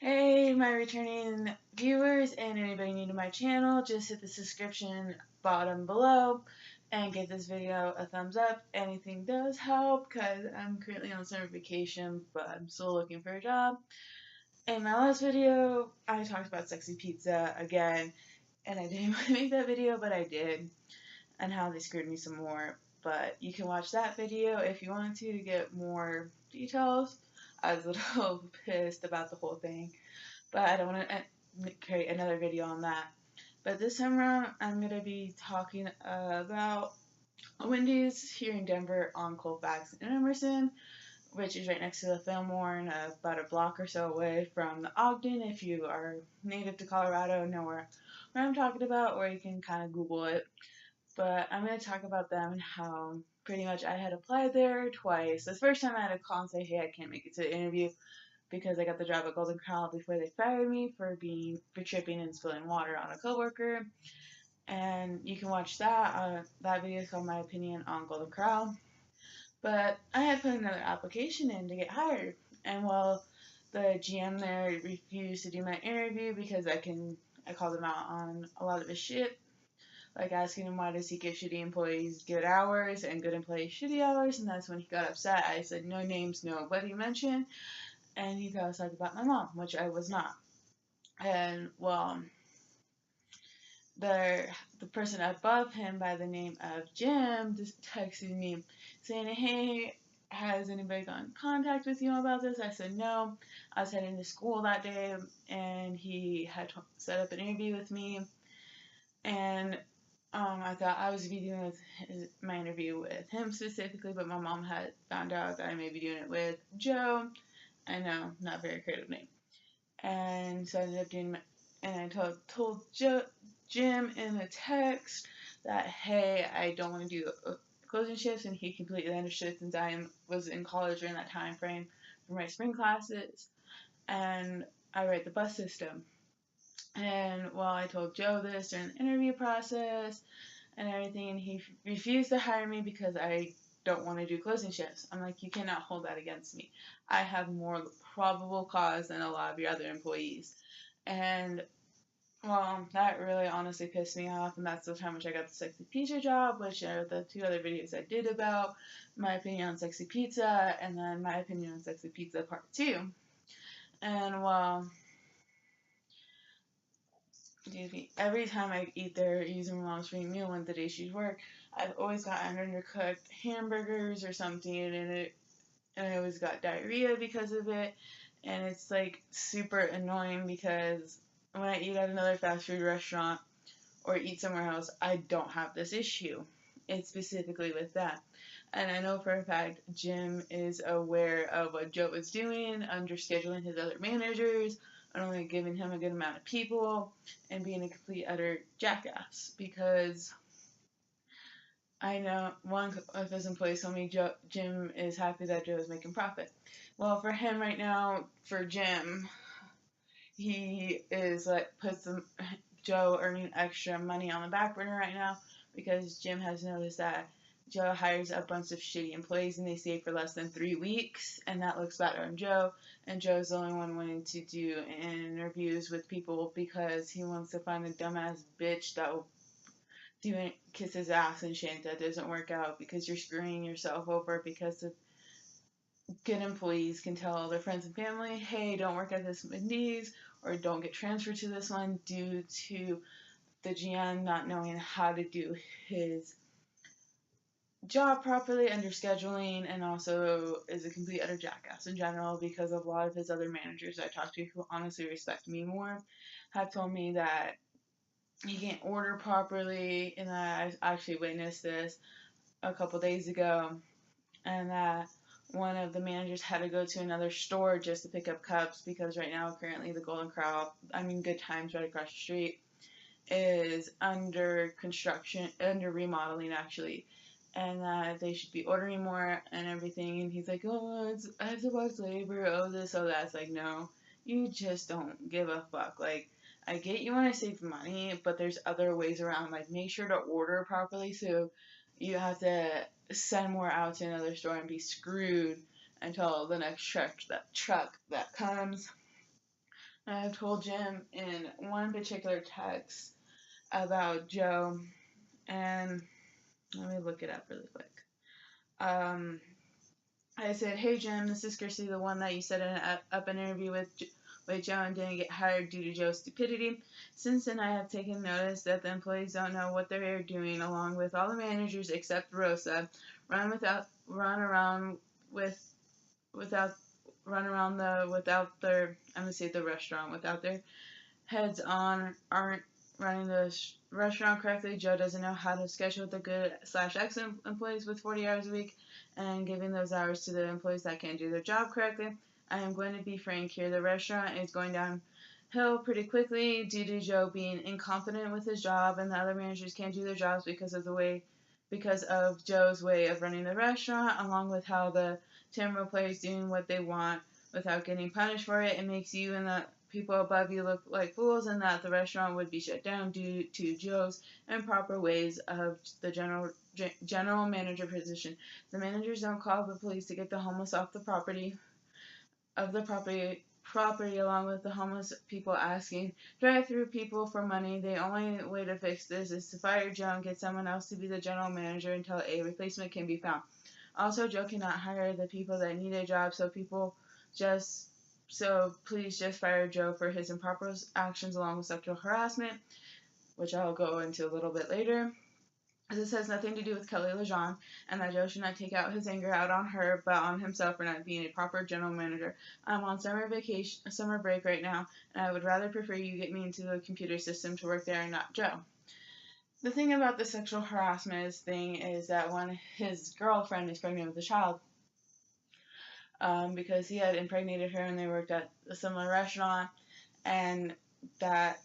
Hey, my returning viewers and anybody new to my channel, just hit the subscription bottom below and give this video a thumbs up. Anything does help because I'm currently on summer vacation, but I'm still looking for a job. In my last video, I talked about sexy pizza again, and I didn't want to make that video, but I did, and how they screwed me some more. But you can watch that video if you want to get more details. I was a little pissed about the whole thing, but I don't want to create another video on that. But this time around, I'm going to be talking about Wendy's here in Denver on Colfax and Emerson, which is right next to the Filmore and about a block or so away from the Ogden. If you are native to Colorado, know where I'm talking about, or you can kind of Google it. But I'm going to talk about them and how pretty much I had applied there twice. The first time I had to call and say, hey, I can't make it to the interview because I got the job at Golden Corral before they fired me for tripping and spilling water on a coworker. And you can watch that. That video is called My Opinion on Golden Corral. But I had put another application in to get hired. And while the GM there refused to do my interview because I called him out on a lot of his shit, like asking him why does he give shitty employees good hours and good employees shitty hours, and that's when he got upset. I said no names, nobody mentioned, and he thought I was talking about my mom, which I was not. And well, the person above him by the name of Jim just texted me saying, hey, has anybody gotten in contact with you about this? I said no. I was heading to school that day, and he had set up an interview with me, and I thought I was be doing my interview with him specifically, but my mom had found out that I may be doing it with Joe. I know, not a very creative name. And so I ended up doing and I told Jim in a text that, hey, I don't want to do closing shifts, and he completely understood since I was in college during that time frame for my spring classes, and I write the bus system. And well, I told Joe this during the interview process and everything, and he refused to hire me because I don't want to do closing shifts. I'm like, you cannot hold that against me. I have more probable cause than a lot of your other employees. And well, that really honestly pissed me off, and that's the time which I got the sexy pizza job, which are the two other videos I did about my opinion on sexy pizza, and then my opinion on sexy pizza part 2. And well, excuse me, every time I eat there using my mom's free meal when the day she'd work, I've always gotten undercooked hamburgers or something, and I always got diarrhea because of it, and it's like super annoying because when I eat at another fast food restaurant or eat somewhere else, I don't have this issue. It's specifically with that. And I know for a fact Jim is aware of what Joe is doing, under scheduling his other managers, and only giving him a good amount of people, and being a complete utter jackass. Because I know one of his employees told me Jim is happy that Joe is making profit. Well, for him right now, for Jim, he is like puts Joe earning extra money on the back burner right now because Jim has noticed that Joe hires a bunch of shitty employees and they stay for less than 3 weeks, and that looks bad on Joe. And Joe's the only one wanting to do interviews with people because he wants to find a dumbass bitch that will kiss his ass and shit. That doesn't work out because you're screwing yourself over, because of good employees can tell their friends and family, hey, don't work at this Wendy's, or don't get transferred to this one, due to the GM not knowing how to do his job properly under scheduling, and also is a complete utter jackass in general, because a lot of his other managers I talked to who honestly respect me more have told me that he can't order properly, and I actually witnessed this a couple days ago, and that one of the managers had to go to another store just to pick up cups because right now currently the Golden Corral, Good Times right across the street, is under construction, under remodeling actually, and that they should be ordering more and everything. And he's like, oh, I have to watch labor, oh this, oh that. It's like, no, you just don't give a fuck. Like, I get you want to save money, but there's other ways around. Like, make sure to order properly, so you have to send more out to another store and be screwed until the next truck that comes. And I've told Jim in one particular text about Joe, and let me look it up really quick. I said, "Hey Jim, this is Christy, the one that you set up an interview with Joe and didn't get hired due to Joe's stupidity. Since then, I have taken notice that the employees don't know what they're doing, along with all the managers except Rosa, run around with without run around the without their I'm gonna say the restaurant without their heads on, aren't running the restaurant correctly. Joe doesn't know how to schedule the good/excellent employees with 40 hours a week and giving those hours to the employees that can't do their job correctly. I am going to be frank here. The restaurant is going downhill pretty quickly due to Joe being incompetent with his job, and the other managers can't do their jobs because of Joe's way of running the restaurant, along with how the timber players doing what they want without getting punished for it. It makes you and the people above you look like fools, and that the restaurant would be shut down due to Joe's improper ways of the general manager position. The managers don't call the police to get the homeless off the property along with the homeless people asking drive-through people for money. The only way to fix this is to fire Joe and get someone else to be the general manager until a replacement can be found. Also, Joe cannot hire the people that need a job, so please just fire Joe for his improper actions along with sexual harassment, which I'll go into a little bit later. This has nothing to do with Kelly LeJean, and that Joe should not take out his anger out on her, but on himself for not being a proper general manager. I'm on summer break right now, and I would rather prefer you get me into the computer system to work there and not Joe. The thing about the sexual harassment thing is that when his girlfriend is pregnant with a child, because he had impregnated her and they worked at a similar restaurant, and that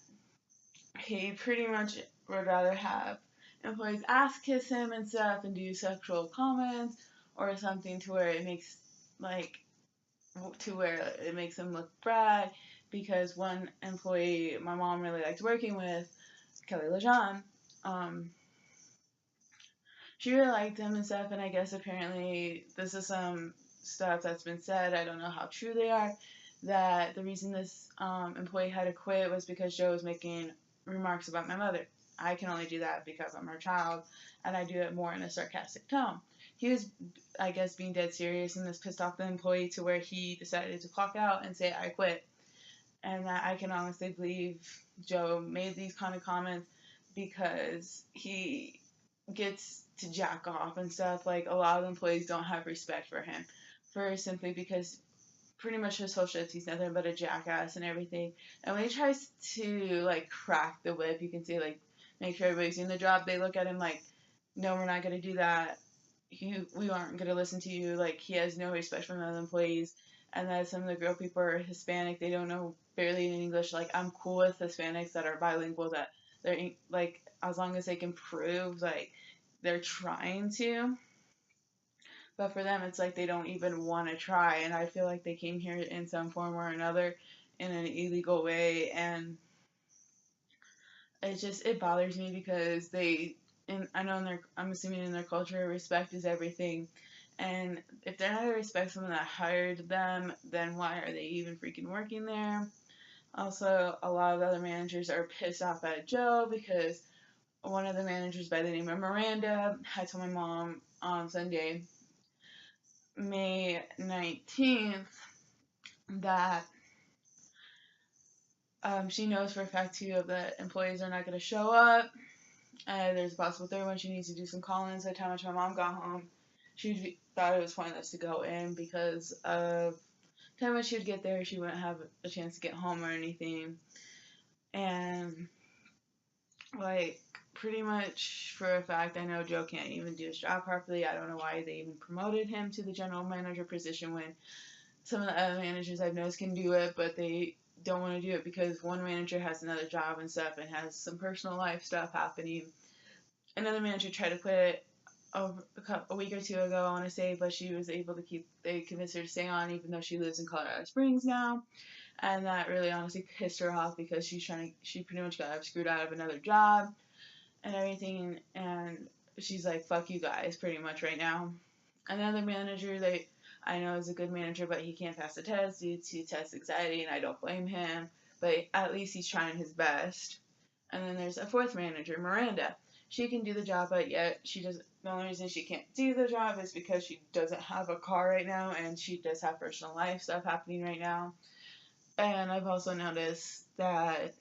he pretty much would rather have employees ass kiss him and stuff and do sexual comments or something to where it makes him look bad, because one employee my mom really liked working with, Kelly LeJean, she really liked him and stuff, and I guess apparently this is some stuff that's been said, I don't know how true they are, that the reason this employee had to quit was because Joe was making remarks about my mother. I can only do that because I'm her child, and I do it more in a sarcastic tone. He was, I guess, being dead serious, and this pissed off the employee to where he decided to clock out and say, I quit. And that I can honestly believe Joe made these kind of comments because he gets to jack off and stuff. Like, a lot of employees don't have respect for him, simply because pretty much his whole shift he's nothing but a jackass and everything. And when he tries to like crack the whip, you can see like make sure everybody's doing the job, they look at him like, no, we're not going to do that. We aren't going to listen to you. Like, he has no respect for the other employees. And then some of the girl people are Hispanic. They don't know barely any English. Like, I'm cool with Hispanics that are bilingual, that they're like, as long as they can prove like they're trying to. But for them, it's like they don't even want to try. And I feel like they came here in some form or another in an illegal way, and it bothers me because I'm assuming in their culture, respect is everything. And if they're not going to respect someone that hired them, then why are they even freaking working there? Also, a lot of other managers are pissed off at Joe because one of the managers by the name of Miranda had told my mom on Sunday, May 19th, that she knows for a fact 2 of the employees are not going to show up. There's a possible third one. She needs to do some call-ins. By the time my mom got home, she thought it was pointless to go in because of the time when she would get there, she wouldn't have a chance to get home or anything. And like, pretty much for a fact, I know Joe can't even do his job properly. I don't know why they even promoted him to the general manager position when some of the other managers I've noticed can do it, but they don't want to do it because one manager has another job and stuff and has some personal life stuff happening. Another manager tried to quit a week or 2 ago, I want to say, but she was able to they convinced her to stay on even though she lives in Colorado Springs now. And that really honestly pissed her off because she pretty much got screwed out of another job and everything, and she's like, fuck you guys, pretty much right now. Another manager I know is a good manager, but he can't pass the test due to test anxiety, and I don't blame him. but at least he's trying his best. And then there's a fourth manager, Miranda. She can do the job, but yet she doesn't. The only reason she can't do the job is because she doesn't have a car right now, and she does have personal life stuff happening right now. And I've also noticed that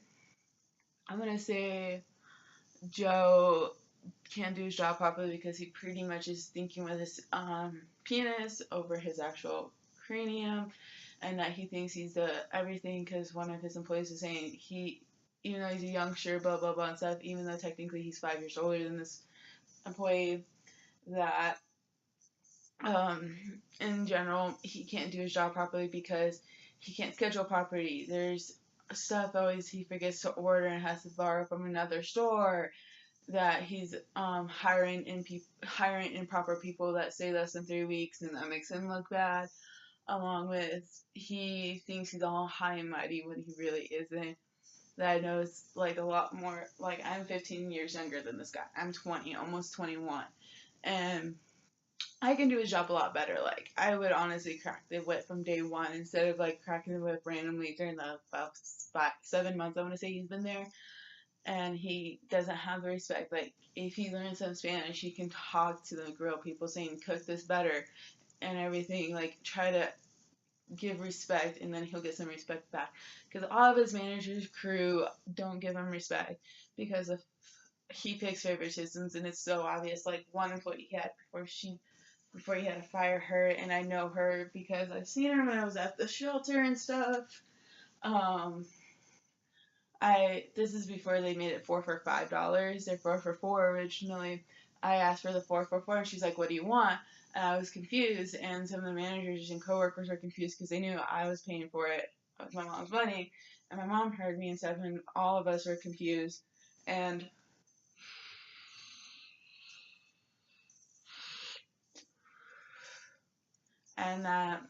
I'm gonna say Joe can't do his job properly because he pretty much is thinking with his penis over his actual cranium, and that he thinks he's the everything because one of his employees is saying even though he's a youngster, blah blah blah and stuff, even though technically he's 5 years older than this employee, that in general he can't do his job properly because he can't schedule properly. There's stuff always he forgets to order and has to borrow from another store, that he's hiring improper people that stay less than 3 weeks, and that makes him look bad. Along with he thinks he's all high and mighty when he really isn't. That I know is like a lot more. Like I'm 15 years younger than this guy. I'm 20, almost 21, and I can do his job a lot better. Like I would honestly crack the whip from day one instead of like cracking the whip randomly during the about 7 months I want to say he's been there. And he doesn't have the respect. Like, if he learns some Spanish, he can talk to the grill people saying, cook this better and everything. Like, try to give respect, and then he'll get some respect back. Because all of his managers, crew, don't give him respect because of he picks favoritisms, and it's so obvious. Like, one employee he had before he had to fire her, and I know her because I've seen her when I was at the shelter and stuff. This is before they made it 4 for $5. They're 4 for $4 originally. I asked for the 4 for $4. She's like, "What do you want?" And I was confused, and some of the managers and coworkers were confused because they knew I was paying for it with my mom's money, and my mom heard me and stuff, and all of us were confused, and that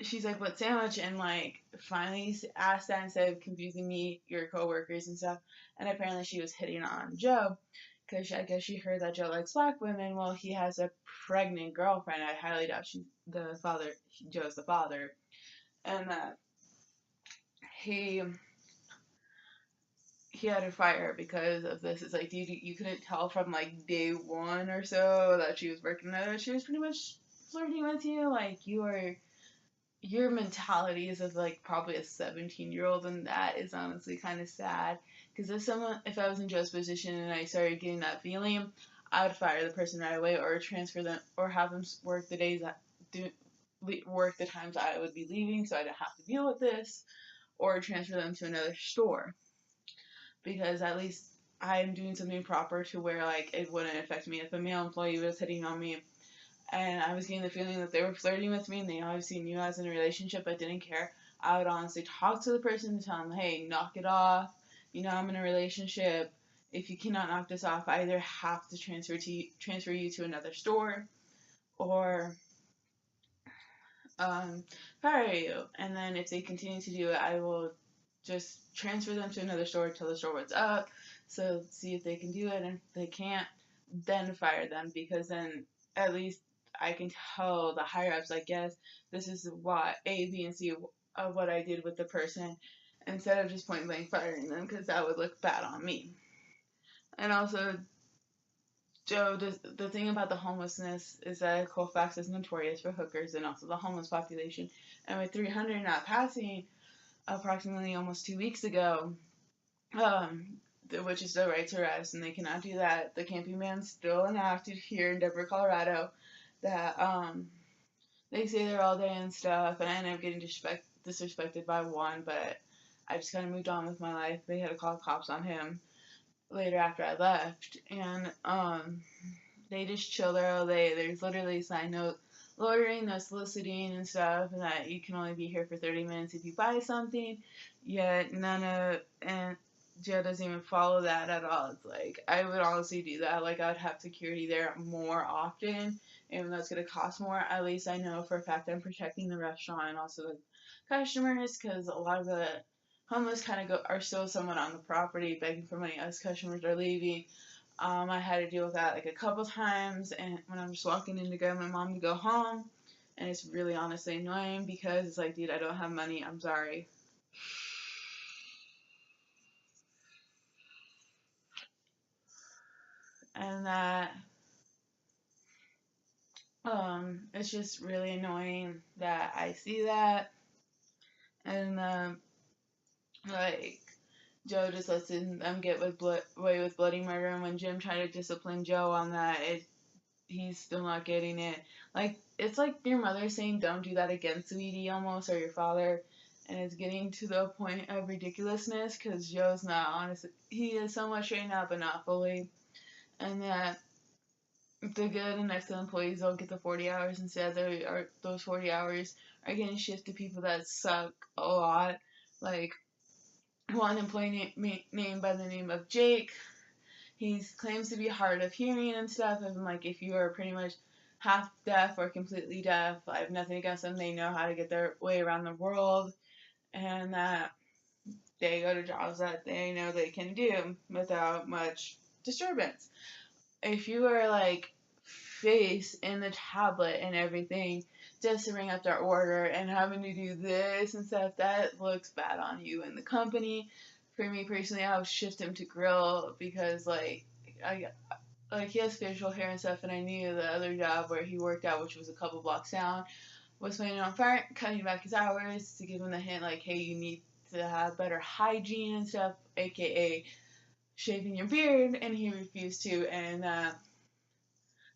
she's like, "What sandwich?" And like finally asked that instead of confusing me, your coworkers and stuff. And apparently she was hitting on Joe because I guess she heard that Joe likes black women. Well, he has a pregnant girlfriend. I highly doubt Joe's the father, and that he had to fire her because of this. It's like you couldn't tell from like day one or so that she was working there. She was pretty much flirting with you, like your mentality is of like probably a 17-year-old, and that is honestly kind of sad. Because if I was in Joe's position and I started getting that feeling, I would fire the person right away, or transfer them, or have them work the days that work the times I would be leaving, so I didn't have to deal with this, or transfer them to another store. Because at least I'm doing something proper to where like it wouldn't affect me. If a male employee was hitting on me, and I was getting the feeling that they were flirting with me and they obviously knew I was in a relationship but didn't care, I would honestly talk to the person and tell them, "Hey, knock it off. You know I'm in a relationship. If you cannot knock this off, I either have to transfer you to another store, or fire you. And then if they continue to do it, I will just transfer them to another store, tell the store what's up, so see if they can do it, and if they can't, then fire them, because then at least I can tell the higher ups, like, yes, this is what A, B, and C of what I did with the person, instead of just point blank firing them, because that would look bad on me. And also, Joe, the thing about the homelessness is that Colfax is notorious for hookers and also the homeless population. And with 300 not passing approximately almost 2 weeks ago, which is the right to rest, and they cannot do that. The camping ban's still enacted here in Denver, Colorado, that they say they're all day and stuff, and I ended up getting disrespected by one, but I just kind of moved on with my life. They had to call cops on him later after I left, and they just chill there all day. There's literally a sign, no loitering, no soliciting and stuff, and that you can only be here for 30 minutes if you buy something, yet and Joe doesn't even follow that at all. It's like, I would honestly do that. Like, I would have security there more often, even though it's going to cost more. At least I know for a fact I'm protecting the restaurant and also the customers, because a lot of the homeless kind of are still somewhat on the property begging for money as customers are leaving. I had to deal with that like a couple times, and when I'm just walking in to grab my mom to go home, and it's really honestly annoying because it's like, dude, I don't have money, I'm sorry. And that it's just really annoying that I see that, and like Joe just lets them get away with bloody murder, and when Jim tried to discipline Joe on that, he's still not getting it. Like, it's like your mother saying, "Don't do that again, sweetie," almost, or your father, and it's getting to the point of ridiculousness because Joe's not honest. He is somewhat straightened out, but not fully, and that the good and excellent employees don't get the 40 hours. Instead, those 40 hours are getting shifted to people that suck a lot. Like, one employee named by the name of Jake, he claims to be hard of hearing and stuff. And like, if you are pretty much half deaf or completely deaf, I have nothing against them. They know how to get their way around the world, and that they go to jobs that they know they can do without much disturbance. If you are like face in the tablet and everything just to ring up their order and having to do this and stuff, that looks bad on you and the company. For me personally, I would shift him to grill because he has facial hair and stuff, and I knew the other job where he worked out, which was a couple blocks down, was planning on cutting back his hours to give him the hint like, hey, you need to have better hygiene and stuff, aka shaving your beard, and he refused to. And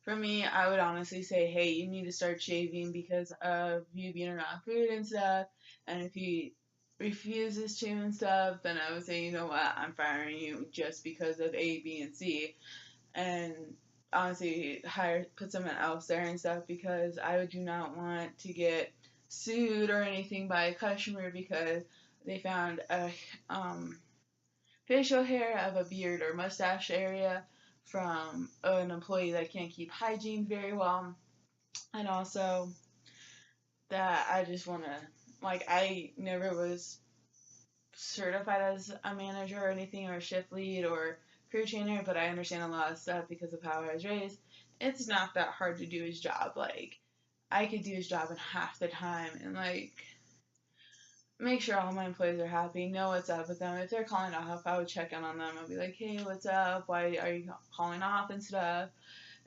for me, I would honestly say, hey, you need to start shaving because of you being around food and stuff. And if he refuses to and stuff, then I would say, you know what, I'm firing you just because of A, B, and C. And honestly, put someone else there and stuff because I do not want to get sued or anything by a customer because they found a facial hair of a beard or mustache area from an employee that can't keep hygiene very well. And also that I just want to, like, I never was certified as a manager or anything, or a shift lead or crew trainer, but I understand a lot of stuff because of how I was raised. It's not that hard to do his job. Like, I could do his job in half the time and, like, make sure all my employees are happy, know what's up with them. If they're calling off, I would check in on them. I'd be like, hey, what's up? Why are you calling off and stuff?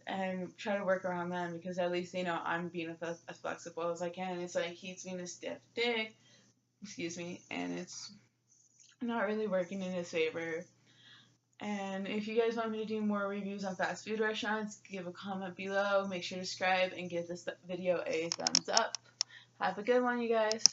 And try to work around them because at least they know I'm being as flexible as I can. It's like he's being a stiff dick, excuse me, and it's not really working in his favor. And if you guys want me to do more reviews on fast food restaurants, give a comment below. Make sure to subscribe and give this video a thumbs up. Have a good one, you guys.